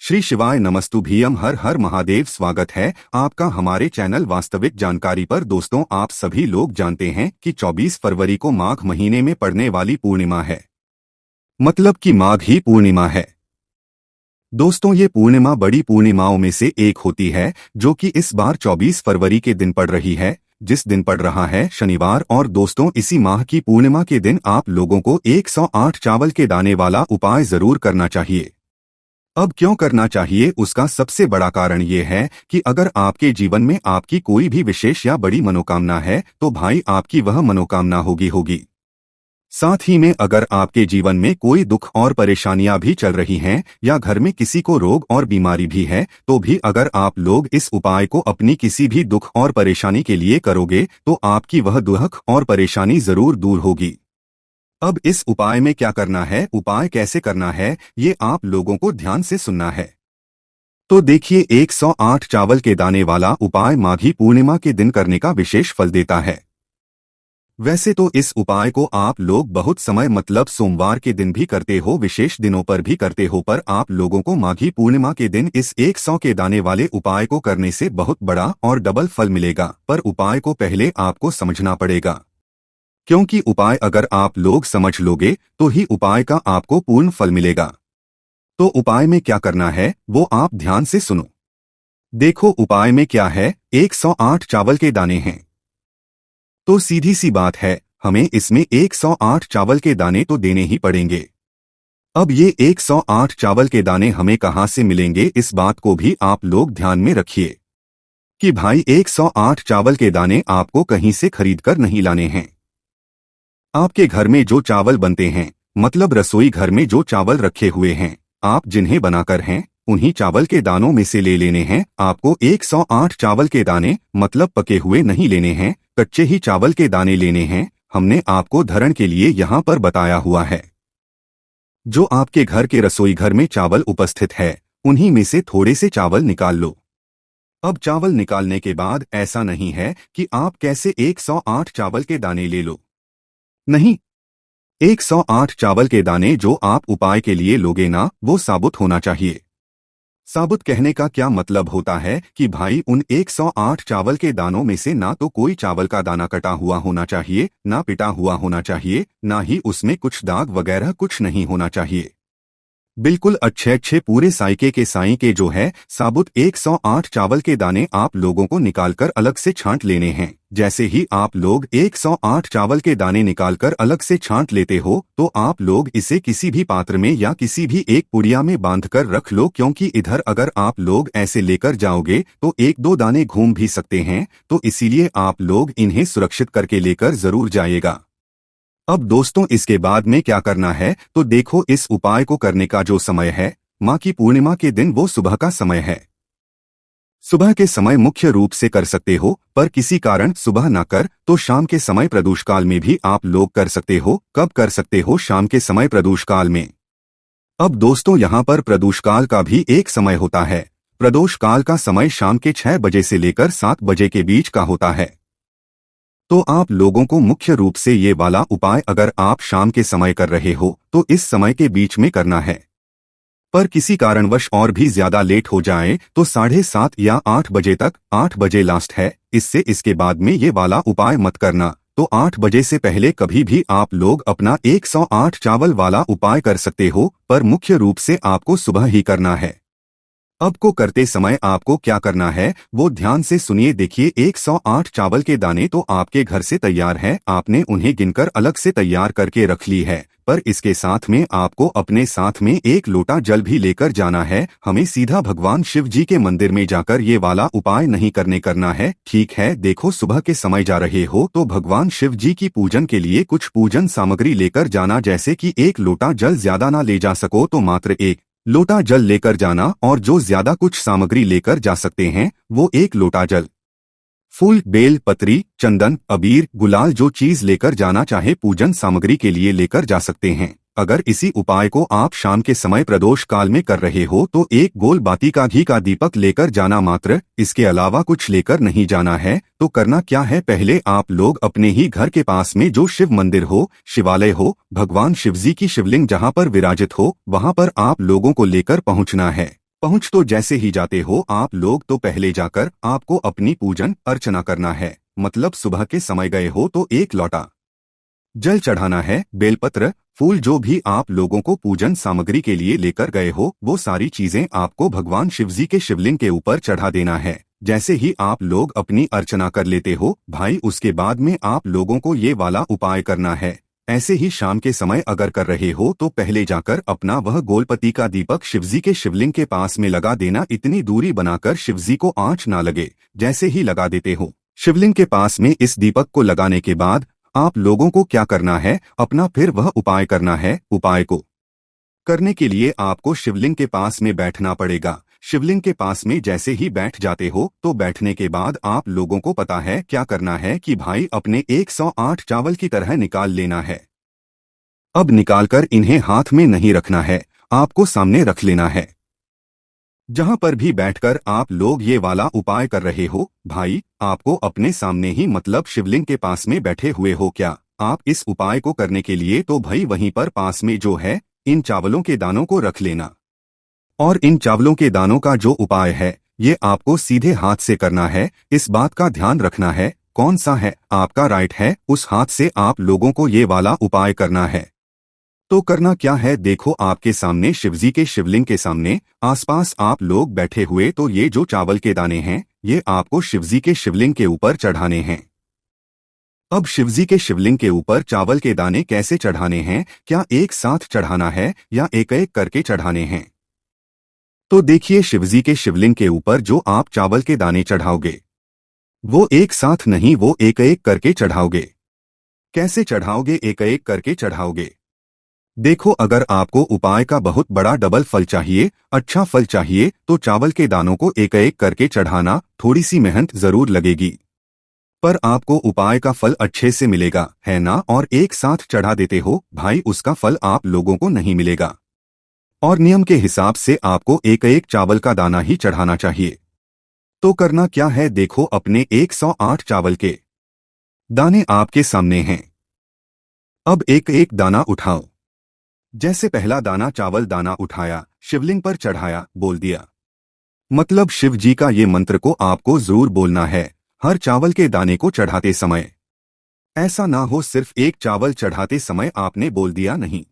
श्री शिवाय नमस्तुभ्यम। हर हर महादेव। स्वागत है आपका हमारे चैनल वास्तविक जानकारी पर। दोस्तों, आप सभी लोग जानते हैं कि 24 फरवरी को माघ महीने में पड़ने वाली पूर्णिमा है, मतलब कि माघ ही पूर्णिमा है। दोस्तों, ये पूर्णिमा बड़ी पूर्णिमाओं में से एक होती है, जो कि इस बार 24 फरवरी के दिन पड़ रही है, जिस दिन पड़ रहा है शनिवार। और दोस्तों, इसी माह की पूर्णिमा के दिन आप लोगों को 108 चावल के दाने वाला उपाय जरूर करना चाहिए। अब क्यों करना चाहिए, उसका सबसे बड़ा कारण ये है कि अगर आपके जीवन में आपकी कोई भी विशेष या बड़ी मनोकामना है तो भाई आपकी वह मनोकामना होगी। साथ ही में अगर आपके जीवन में कोई दुख और परेशानियां भी चल रही हैं या घर में किसी को रोग और बीमारी भी है, तो भी अगर आप लोग इस उपाय को अपनी किसी भी दुख और परेशानी के लिए करोगे तो आपकी वह दुख और परेशानी जरूर दूर होगी। अब इस उपाय में क्या करना है, उपाय कैसे करना है, ये आप लोगों को ध्यान से सुनना है। तो देखिए, 108 चावल के दाने वाला उपाय माघी पूर्णिमा के दिन करने का विशेष फल देता है। वैसे तो इस उपाय को आप लोग बहुत समय मतलब सोमवार के दिन भी करते हो, विशेष दिनों पर भी करते हो, पर आप लोगों को माघी पूर्णिमा के दिन इस 100 के दाने वाले उपाय को करने से बहुत बड़ा और डबल फल मिलेगा। पर उपाय को पहले आपको समझना पड़ेगा, क्योंकि उपाय अगर आप लोग समझ लोगे तो ही उपाय का आपको पूर्ण फल मिलेगा। तो उपाय में क्या करना है वो आप ध्यान से सुनो। देखो, उपाय में क्या है, 108 चावल के दाने हैं। तो सीधी सी बात है, हमें इसमें 108 चावल के दाने तो देने ही पड़ेंगे। अब ये 108 चावल के दाने हमें कहां से मिलेंगे, इस बात को भी आप लोग ध्यान में रखिए कि भाई 108 चावल के दाने आपको कहीं से खरीद कर नहीं लाने हैं। आपके घर में जो चावल बनते हैं, मतलब रसोई घर में जो चावल रखे हुए हैं, आप जिन्हें बनाकर हैं, उन्हीं चावल के दानों में से ले लेने हैं। आपको 108 चावल के दाने मतलब पके हुए नहीं लेने हैं, कच्चे ही चावल के दाने लेने हैं। हमने आपको धरण के लिए यहाँ पर बताया हुआ है। जो आपके घर के रसोई घर में चावल उपस्थित है, उन्हीं में से थोड़े से चावल निकाल लो। अब चावल निकालने के बाद ऐसा नहीं है कि आप कैसे 108 चावल के दाने ले लो, नहीं। 108 चावल के दाने जो आप उपाय के लिए लोगे ना, वो साबुत होना चाहिए। साबुत कहने का क्या मतलब होता है कि भाई उन 108 चावल के दानों में से ना तो कोई चावल का दाना कटा हुआ होना चाहिए, ना पिटा हुआ होना चाहिए, ना ही उसमें कुछ दाग वगैरह कुछ नहीं होना चाहिए। बिल्कुल अच्छे अच्छे पूरे साइके के साई के जो है साबुत 108 चावल के दाने आप लोगों को निकालकर अलग से छांट लेने हैं। जैसे ही आप लोग 108 चावल के दाने निकालकर अलग से छांट लेते हो तो आप लोग इसे किसी भी पात्र में या किसी भी एक पुड़िया में बांधकर रख लो, क्योंकि इधर अगर आप लोग ऐसे लेकर जाओगे तो एक दो दाने घूम भी सकते हैं, तो इसीलिए आप लोग इन्हें सुरक्षित करके लेकर जरूर जाइएगा। अब दोस्तों, इसके बाद में क्या करना है, तो देखो, इस उपाय को करने का जो समय है माँ की पूर्णिमा के दिन, वो सुबह का समय है। सुबह के समय मुख्य रूप से कर सकते हो, पर किसी कारण सुबह ना कर तो शाम के समय प्रदोष काल में भी आप लोग कर सकते हो। कब कर सकते हो, शाम के समय प्रदोष काल में। अब दोस्तों, यहाँ पर प्रदोष काल का भी एक समय होता है। प्रदोष काल का समय शाम के 6 बजे से लेकर 7 बजे के बीच का होता है। तो आप लोगों को मुख्य रूप से ये वाला उपाय अगर आप शाम के समय कर रहे हो तो इस समय के बीच में करना है। पर किसी कारणवश और भी ज्यादा लेट हो जाए तो 7:30 या 8 बजे तक, 8 बजे लास्ट है, इसके बाद में ये वाला उपाय मत करना। तो 8 बजे से पहले कभी भी आप लोग अपना 108 चावल वाला उपाय कर सकते हो, पर मुख्य रूप से आपको सुबह ही करना है। अब को करते समय आपको क्या करना है वो ध्यान से सुनिए। देखिए, 108 चावल के दाने तो आपके घर से तैयार हैं, आपने उन्हें गिनकर अलग से तैयार करके रख ली है, पर इसके साथ में आपको अपने साथ में 1 लोटा जल भी लेकर जाना है। हमें सीधा भगवान शिव जी के मंदिर में जाकर ये वाला उपाय नहीं करना है, ठीक है। देखो, सुबह के समय जा रहे हो तो भगवान शिव जी की पूजन के लिए कुछ पूजन सामग्री लेकर जाना, जैसे कि 1 लोटा जल, ज्यादा ना ले जा सको तो मात्र 1 लोटा जल लेकर जाना, और जो ज्यादा कुछ सामग्री लेकर जा सकते हैं वो 1 लोटा जल, फूल, बेल पत्री, चंदन, अबीर, गुलाल, जो चीज लेकर जाना चाहे पूजन सामग्री के लिए लेकर जा सकते हैं। अगर इसी उपाय को आप शाम के समय प्रदोष काल में कर रहे हो तो 1 गोल बाती का घी का दीपक लेकर जाना मात्र, इसके अलावा कुछ लेकर नहीं जाना है। तो करना क्या है, पहले आप लोग अपने ही घर के पास में जो शिव मंदिर हो, शिवालय हो, भगवान शिवजी की शिवलिंग जहां पर विराजित हो, वहां पर आप लोगों को लेकर पहुंचना है। पहुंच तो जैसे ही जाते हो आप लोग तो पहले जाकर आपको अपनी पूजन अर्चना करना है। मतलब सुबह के समय गए हो तो एक लोटा जल चढ़ाना है, बेलपत्र, फूल, जो भी आप लोगों को पूजन सामग्री के लिए लेकर गए हो वो सारी चीजें आपको भगवान शिवजी के शिवलिंग के ऊपर चढ़ा देना है। जैसे ही आप लोग अपनी अर्चना कर लेते हो भाई, उसके बाद में आप लोगों को ये वाला उपाय करना है। ऐसे ही शाम के समय अगर कर रहे हो तो पहले जाकर अपना वह गोलपति का दीपक शिवजी के शिवलिंग के पास में लगा देना, इतनी दूरी बनाकर शिवजी को आंच ना लगे। जैसे ही लगा देते हो शिवलिंग के पास में इस दीपक को लगाने के बाद आप लोगों को क्या करना है, अपना फिर वह उपाय करना है। उपाय को करने के लिए आपको शिवलिंग के पास में बैठना पड़ेगा। शिवलिंग के पास में जैसे ही बैठ जाते हो तो बैठने के बाद आप लोगों को पता है क्या करना है कि भाई अपने 108 चावल की तरह निकाल लेना है। अब निकालकर इन्हें हाथ में नहीं रखना है, आपको सामने रख लेना है। जहां पर भी बैठकर आप लोग ये वाला उपाय कर रहे हो भाई, आपको अपने सामने ही, मतलब शिवलिंग के पास में बैठे हुए हो क्या आप, इस उपाय को करने के लिए तो भाई वहीं पर पास में जो है इन चावलों के दानों को रख लेना। और इन चावलों के दानों का जो उपाय है ये आपको सीधे हाथ से करना है। इस बात का ध्यान रखना है कौन सा है आपका राइट है, उस हाथ से आप लोगों को ये वाला उपाय करना है। तो करना क्या है, देखो आपके सामने शिवजी के शिवलिंग के सामने आसपास आप लोग बैठे हुए, तो ये जो चावल के दाने हैं ये आपको शिवजी के शिवलिंग के ऊपर चढ़ाने हैं। अब शिवजी के शिवलिंग के ऊपर चावल के दाने कैसे चढ़ाने हैं, क्या एक साथ चढ़ाना है या एक एक करके चढ़ाने हैं? तो देखिए शिवजी के शिवलिंग के ऊपर जो आप चावल के दाने चढ़ाओगे वो एक साथ नहीं, वो एक एक करके चढ़ाओगे। कैसे चढ़ाओगे, एक एक करके चढ़ाओगे। देखो अगर आपको उपाय का बहुत बड़ा डबल फल चाहिए, अच्छा फल चाहिए, तो चावल के दानों को एक एक करके चढ़ाना, थोड़ी सी मेहनत जरूर लगेगी पर आपको उपाय का फल अच्छे से मिलेगा, है ना। और एक साथ चढ़ा देते हो भाई, उसका फल आप लोगों को नहीं मिलेगा। और नियम के हिसाब से आपको एक एक चावल का दाना ही चढ़ाना चाहिए। तो करना क्या है, देखो अपने 108 चावल के दाने आपके सामने हैं। अब एक एक दाना उठाओ। जैसे पहला दाना चावल दाना उठाया, शिवलिंग पर चढ़ाया, बोल दिया, मतलब शिव जी का ये मंत्र को आपको जरूर बोलना है हर चावल के दाने को चढ़ाते समय। ऐसा ना हो सिर्फ एक चावल चढ़ाते समय आपने बोल दिया, नहीं,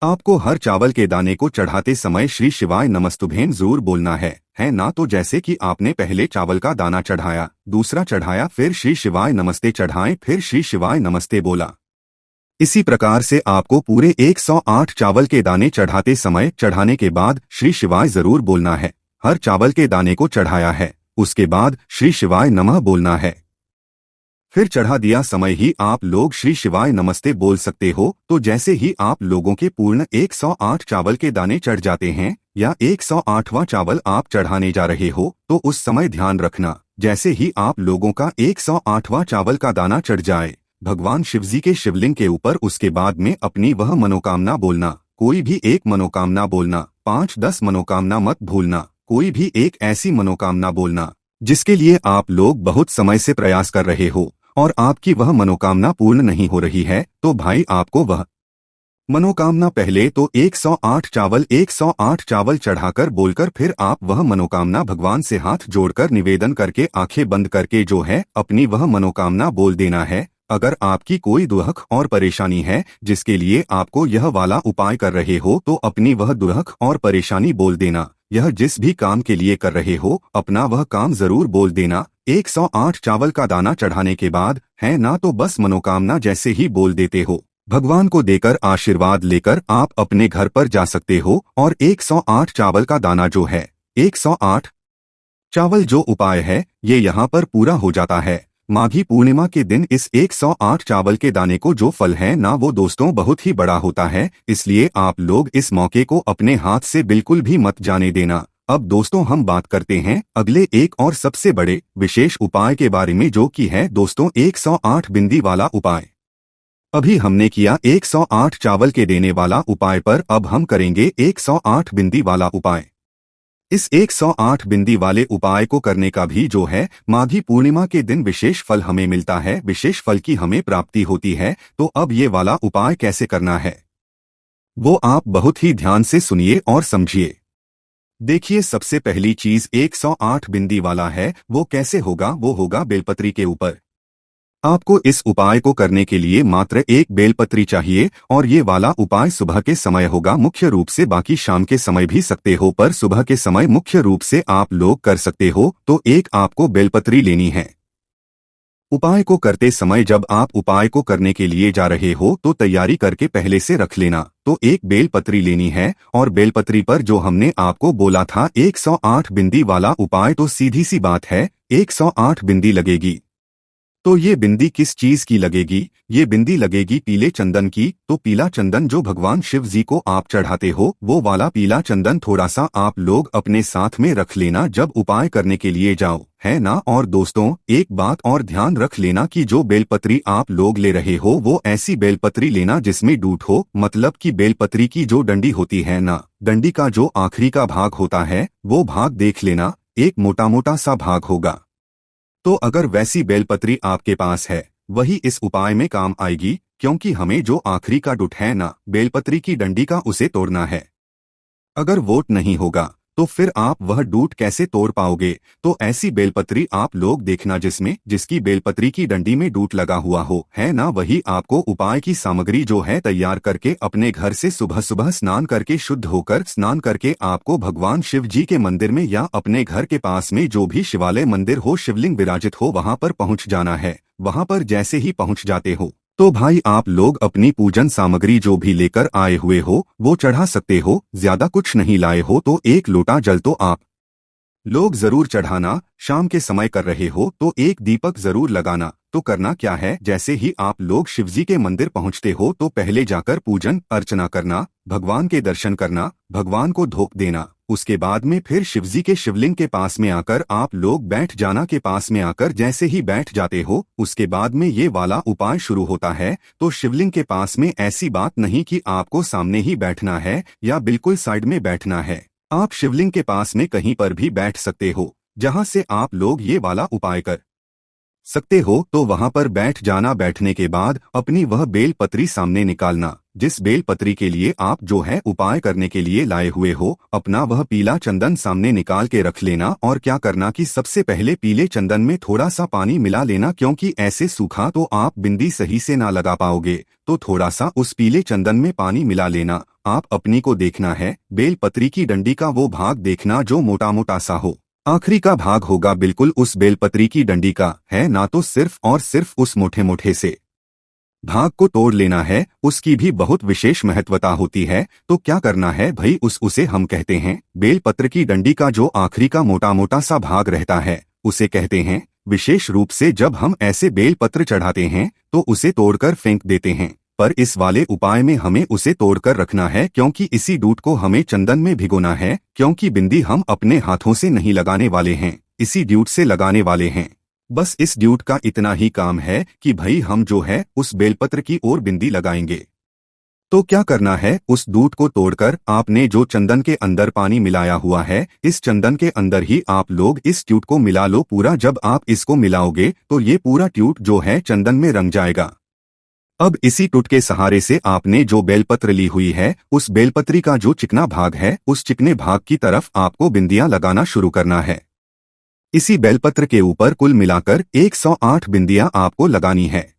आपको हर चावल के दाने को चढ़ाते समय श्री शिवाय नमस्तुभ्यं जरूर बोलना है ना। तो जैसे कि आपने पहले चावल का दाना चढ़ाया, दूसरा चढ़ाया, फिर श्री शिवाय नमस्ते चढ़ाएं, फिर श्री शिवाय नमस्ते बोला। इसी प्रकार से आपको पूरे 108 चावल के दाने चढ़ाते समय चढ़ाने के बाद श्री शिवाय जरूर बोलना है। हर चावल के दाने को चढ़ाया है, उसके बाद श्री शिवाय नमः बोलना है। फिर चढ़ा दिया समय ही आप लोग श्री शिवाय नमस्ते बोल सकते हो। तो जैसे ही आप लोगों के पूर्ण 108 चावल के दाने चढ़ जाते हैं या 108वां चावल आप चढ़ाने जा रहे हो, तो उस समय ध्यान रखना, जैसे ही आप लोगों का 108वां चावल का दाना चढ़ जाए भगवान शिवजी के शिवलिंग के ऊपर, उसके बाद में अपनी वह मनोकामना बोलना। कोई भी एक मनोकामना बोलना, 5-10 मनोकामना मत भूलना। कोई भी एक ऐसी मनोकामना बोलना जिसके लिए आप लोग बहुत समय से प्रयास कर रहे हो और आपकी वह मनोकामना पूर्ण नहीं हो रही है, तो भाई आपको वह मनोकामना पहले तो 108 चावल चढ़ाकर बोलकर फिर आप वह मनोकामना भगवान से हाथ जोड़कर निवेदन करके आंखें बंद करके जो है अपनी वह मनोकामना बोल देना है। अगर आपकी कोई दुख और परेशानी है जिसके लिए आपको यह वाला उपाय कर रहे हो, तो अपनी वह दुख और परेशानी बोल देना। यह जिस भी काम के लिए कर रहे हो अपना वह काम जरूर बोल देना। 108 चावल का दाना चढ़ाने के बाद, है ना, तो बस मनोकामना जैसे ही बोल देते हो, भगवान को देकर आशीर्वाद लेकर आप अपने घर पर जा सकते हो। और 108 चावल का दाना जो है, 108 चावल जो उपाय है ये यहाँ पर पूरा हो जाता है। माघी पूर्णिमा के दिन इस 108 चावल के दाने को जो फल है ना, वो दोस्तों बहुत ही बड़ा होता है, इसलिए आप लोग इस मौके को अपने हाथ से बिल्कुल भी मत जाने देना। अब दोस्तों हम बात करते हैं अगले एक और सबसे बड़े विशेष उपाय के बारे में, जो कि है दोस्तों 108 बिंदी वाला उपाय। अभी हमने किया 108 चावल के देने वाला उपाय, पर अब हम करेंगे 108 बिंदी वाला उपाय। इस 108 बिंदी वाले उपाय को करने का भी जो है माघी पूर्णिमा के दिन विशेष फल हमें मिलता है, विशेष फल की हमें प्राप्ति होती है। तो अब ये वाला उपाय कैसे करना है वो आप बहुत ही ध्यान से सुनिए और समझिए। देखिए, सबसे पहली चीज 108 बिंदी वाला है। वो कैसे होगा? वो होगा बेलपत्री के ऊपर। आपको इस उपाय को करने के लिए मात्र एक बेलपत्री चाहिए और ये वाला उपाय सुबह के समय होगा मुख्य रूप से। बाकी शाम के समय भी सकते हो, पर सुबह के समय मुख्य रूप से आप लोग कर सकते हो। तो एक आपको बेलपत्री लेनी है। उपाय को करते समय जब आप उपाय को करने के लिए जा रहे हो तो तैयारी करके पहले से रख लेना। तो एक बेलपत्री लेनी है और बेलपत्री पर जो हमने आपको बोला था 108 बिंदी वाला उपाय, तो सीधी सी बात है 108 बिंदी लगेगी। तो ये बिंदी किस चीज की लगेगी? ये बिंदी लगेगी पीले चंदन की। तो पीला चंदन जो भगवान शिव जी को आप चढ़ाते हो, वो वाला पीला चंदन थोड़ा सा आप लोग अपने साथ में रख लेना जब उपाय करने के लिए जाओ, है ना। और दोस्तों, एक बात और ध्यान रख लेना कि जो बेलपत्री आप लोग ले रहे हो वो ऐसी बेलपत्री लेना जिसमें डूट हो। मतलब कि बेलपत्री की जो डंडी होती है ना, डंडी का जो आखिरी का भाग होता है वो भाग देख लेना, एक मोटा मोटा सा भाग होगा। तो अगर वैसी बेलपत्री आपके पास है, वही इस उपाय में काम आएगी, क्योंकि हमें जो आखिरी का डुट है ना बेलपत्री की डंडी का, उसे तोड़ना है। अगर वोट नहीं होगा तो फिर आप वह डूट कैसे तोड़ पाओगे? तो ऐसी बेलपत्री आप लोग देखना जिसकी बेलपत्री की डंडी में डूट लगा हुआ हो, है ना। वही आपको उपाय की सामग्री जो है तैयार करके अपने घर से सुबह सुबह स्नान करके शुद्ध होकर स्नान करके आपको भगवान शिव जी के मंदिर में या अपने घर के पास में जो भी शिवालय मंदिर हो, शिवलिंग विराजित हो, वहां पर पहुंच जाना है। वहां पर जैसे ही पहुंच जाते हो तो भाई आप लोग अपनी पूजन सामग्री जो भी लेकर आए हुए हो वो चढ़ा सकते हो। ज्यादा कुछ नहीं लाए हो तो एक लोटा जल तो आप लोग जरूर चढ़ाना। शाम के समय कर रहे हो तो एक दीपक जरूर लगाना। तो करना क्या है, जैसे ही आप लोग शिवजी के मंदिर पहुंचते हो तो पहले जाकर पूजन अर्चना करना, भगवान के दर्शन करना, भगवान को धूप देना। उसके बाद में फिर शिवजी के शिवलिंग के पास में आकर आप लोग बैठ जाना। के पास में आकर जैसे ही बैठ जाते हो उसके बाद में ये वाला उपाय शुरू होता है। तो शिवलिंग के पास में ऐसी बात नहीं कि आपको सामने ही बैठना है या बिल्कुल साइड में बैठना है। आप शिवलिंग के पास में कहीं पर भी बैठ सकते हो जहां से आप लोग ये वाला उपाय कर सकते हो। तो वहां पर बैठ जाना। बैठने के बाद अपनी वह बेल पत्री सामने निकालना जिस बेल पत्री के लिए आप जो है उपाय करने के लिए लाए हुए हो। अपना वह पीला चंदन सामने निकाल के रख लेना। और क्या करना कि सबसे पहले पीले चंदन में थोड़ा सा पानी मिला लेना, क्योंकि ऐसे सूखा तो आप बिंदी सही से ना लगा पाओगे। तो थोड़ा सा उस पीले चंदन में पानी मिला लेना। आप अपनी को देखना है, बेल पत्री की डंडी का वो भाग देखना जो मोटा मोटा सा हो। आखिरी का भाग होगा बिल्कुल उस बेलपत्री की डंडी का, है ना। तो सिर्फ और सिर्फ उस मोटे मोटे से भाग को तोड़ लेना है। उसकी भी बहुत विशेष महत्वता होती है। तो क्या करना है भाई, उसे हम कहते हैं बेलपत्र की डंडी का जो आखिरी का मोटा मोटा सा भाग रहता है उसे कहते हैं। विशेष रूप से जब हम ऐसे बेलपत्र चढ़ाते हैं तो उसे तोड़कर फेंक देते हैं, पर इस वाले उपाय में हमें उसे तोड़कर रखना है, क्योंकि इसी दूध को हमें चंदन में भिगोना है। क्योंकि बिंदी हम अपने हाथों से नहीं लगाने वाले हैं, इसी ड्यूट से लगाने वाले हैं। बस इस ड्यूट का इतना ही काम है कि भाई हम जो है उस बेलपत्र की ओर बिंदी लगाएंगे। तो क्या करना है, उस दूध को तोड़कर आपने जो चंदन के अंदर पानी मिलाया हुआ है, इस चंदन के अंदर ही आप लोग इस ट्यूट को मिला लो पूरा। जब आप इसको मिलाओगे तो ये पूरा ट्यूट जो है चंदन में रंग जाएगा। अब इसी टूट के सहारे से आपने जो बेलपत्र ली हुई है उस बेलपत्री का जो चिकना भाग है उस चिकने भाग की तरफ आपको बिंदियां लगाना शुरू करना है। इसी बेलपत्र के ऊपर कुल मिलाकर 108 बिंदियां आपको लगानी है।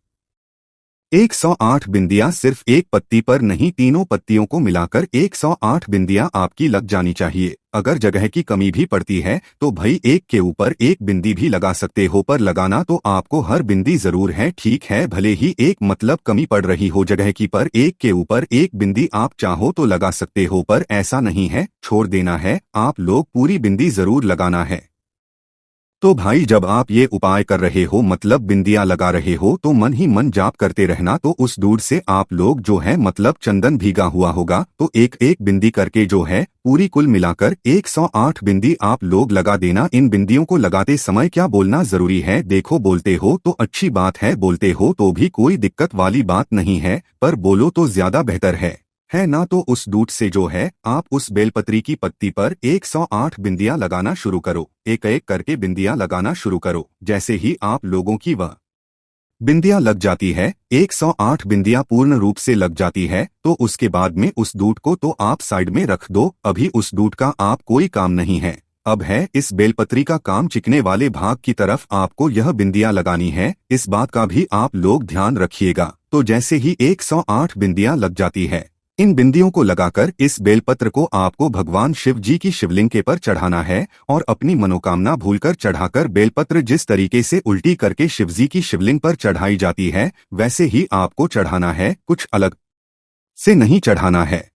108 बिंदियां सिर्फ एक पत्ती पर नहीं, तीनों पत्तियों को मिलाकर 108 बिंदियां आपकी लग जानी चाहिए। अगर जगह की कमी भी पड़ती है तो भाई एक के ऊपर एक बिंदी भी लगा सकते हो, पर लगाना तो आपको हर बिंदी जरूर है, ठीक है। भले ही एक मतलब कमी पड़ रही हो जगह की, पर एक के ऊपर एक बिंदी आप चाहो तो लगा सकते हो, पर ऐसा नहीं है, छोड़ देना है। आप लोग पूरी बिंदी जरूर लगाना है। तो भाई जब आप ये उपाय कर रहे हो मतलब बिंदियां लगा रहे हो तो मन ही मन जाप करते रहना। तो उस दूध से आप लोग जो है मतलब चंदन भीगा हुआ होगा तो एक एक बिंदी करके जो है पूरी कुल मिलाकर 108 बिंदी आप लोग लगा देना। इन बिंदियों को लगाते समय क्या बोलना जरूरी है? देखो, बोलते हो तो अच्छी बात है, बोलते हो तो भी कोई दिक्कत वाली बात नहीं है, पर बोलो तो ज्यादा बेहतर है ना। तो उस दूध से जो है आप उस बेलपत्री की पत्ती पर 108 बिंदियां लगाना शुरू करो। एक एक करके बिंदियां लगाना शुरू करो। जैसे ही आप लोगों की वह बिंदियां लग जाती है, 108 बिंदियां पूर्ण रूप से लग जाती है, तो उसके बाद में उस दूध को तो आप साइड में रख दो, अभी उस दूध का आप कोई काम नहीं है। अब है इस बेलपत्री का काम। चिकने वाले भाग की तरफ आपको यह बिंदियां लगानी है, इस बात का भी आप लोग ध्यान रखिएगा। तो जैसे ही 108 बिंदियां लग जाती है, इन बिंदियों को लगाकर इस बेलपत्र को आपको भगवान शिव जी की शिवलिंग के पर चढ़ाना है और अपनी मनोकामना भूलकर चढ़ाकर बेलपत्र जिस तरीके से उल्टी करके शिवजी की शिवलिंग पर चढ़ाई जाती है, वैसे ही आपको चढ़ाना है, कुछ अलग से नहीं चढ़ाना है।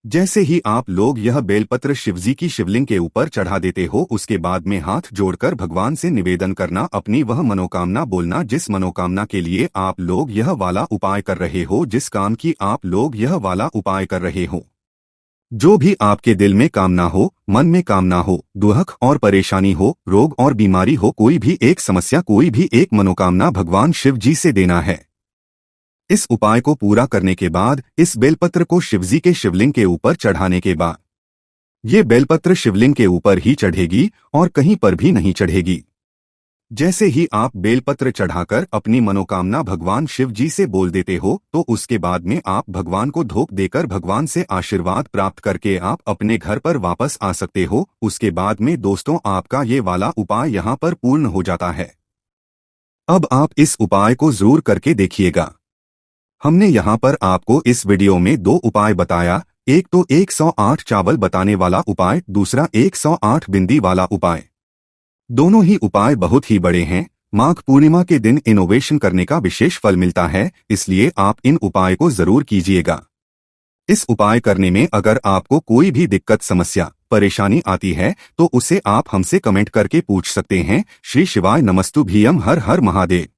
जैसे ही आप लोग यह बेलपत्र शिवजी की शिवलिंग के ऊपर चढ़ा देते हो, उसके बाद में हाथ जोड़कर भगवान से निवेदन करना, अपनी वह मनोकामना बोलना जिस मनोकामना के लिए आप लोग यह वाला उपाय कर रहे हो, जिस काम की आप लोग यह वाला उपाय कर रहे हो। जो भी आपके दिल में कामना हो, मन में कामना हो, दुख और परेशानी हो, रोग और बीमारी हो, कोई भी एक समस्या, कोई भी एक मनोकामना भगवान शिव जी से देना है। इस उपाय को पूरा करने के बाद इस बेलपत्र को शिवजी के शिवलिंग के ऊपर चढ़ाने के बाद ये बेलपत्र शिवलिंग के ऊपर ही चढ़ेगी और कहीं पर भी नहीं चढ़ेगी। जैसे ही आप बेलपत्र चढ़ाकर अपनी मनोकामना भगवान शिव जी से बोल देते हो, तो उसके बाद में आप भगवान को धूप देकर भगवान से आशीर्वाद प्राप्त करके आप अपने घर पर वापस आ सकते हो। उसके बाद में दोस्तों आपका ये वाला उपाय यहाँ पर पूर्ण हो जाता है। अब आप इस उपाय को जरूर करके देखिएगा। हमने यहाँ पर आपको इस वीडियो में 2 उपाय बताया, एक तो 108 चावल बताने वाला उपाय, दूसरा 108 बिंदी वाला उपाय। दोनों ही उपाय बहुत ही बड़े हैं। माघ पूर्णिमा के दिन इनोवेशन करने का विशेष फल मिलता है, इसलिए आप इन उपाय को जरूर कीजिएगा। इस उपाय करने में अगर आपको कोई भी दिक्कत, समस्या, परेशानी आती है तो उसे आप हमसे कमेंट करके पूछ सकते हैं। श्री शिवाय नमस्तुभ्यम। हर हर महादेव।